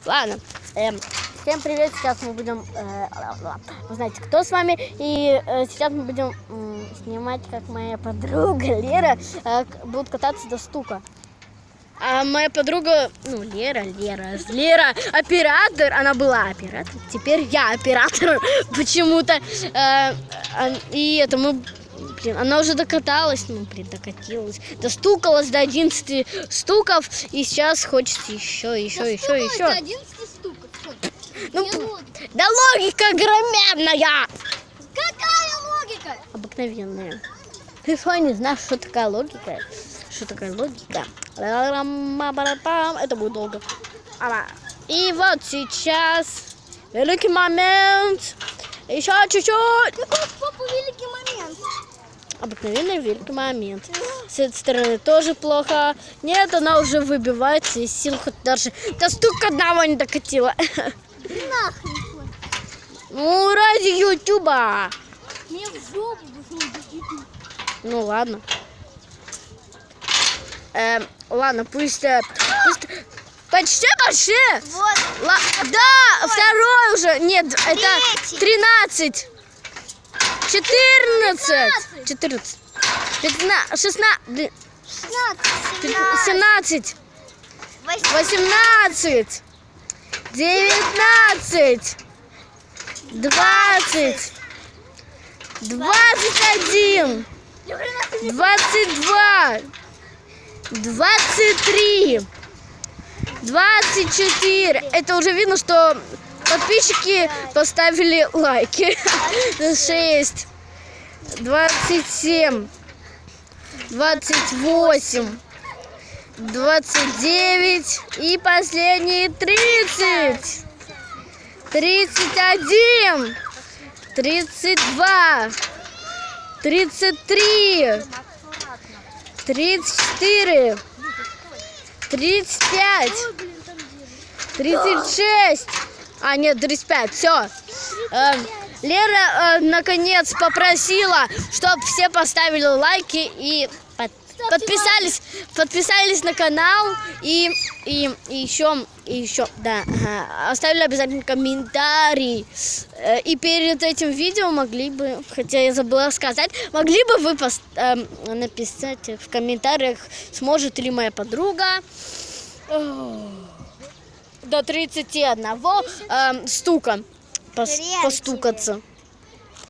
Ладно. Всем привет, сейчас мы будем, вы знаете, кто с вами, и сейчас мы будем снимать, как моя подруга Лера будет кататься до стука. А моя подруга, Лера, оператор, она была оператор, теперь я оператор почему-то, и это мы, она уже докаталась, докатилась, достукалась до 11 стуков, и сейчас хочется еще. 11 стуков. Да логика громадная! Какая логика? Обыкновенная. Ты что, не знаешь, что такая логика? Что такая логика? Это будет долго. И вот сейчас великий момент. Еще чуть-чуть. Какой папа великий момент? Обыкновенный великий момент. С этой стороны тоже плохо. Нет, она уже выбивается из сил, хоть даже до стука одного не докатила. Нахрен. Ради ютуба. Мне в жопу YouTube. Ладно. Ладно, пусть почти. Вот. Да, второй уже. Нет, это 13. 14. 15. 16. 17. 18. 19. 20. 21. 22. 23. 24. Это уже видно, что подписчики поставили лайки. 6. 27. 28. 29. И последние 30. 31. 32. 33. 34. 35. 36. Нет, 35. Все. Лера наконец попросила, чтобы все поставили лайки и подписались на канал и еще оставили обязательно комментарий. И перед этим видео могли бы, хотя я забыла сказать, могли бы вы написать в комментариях, сможет ли моя подруга до 31 стука постукаться.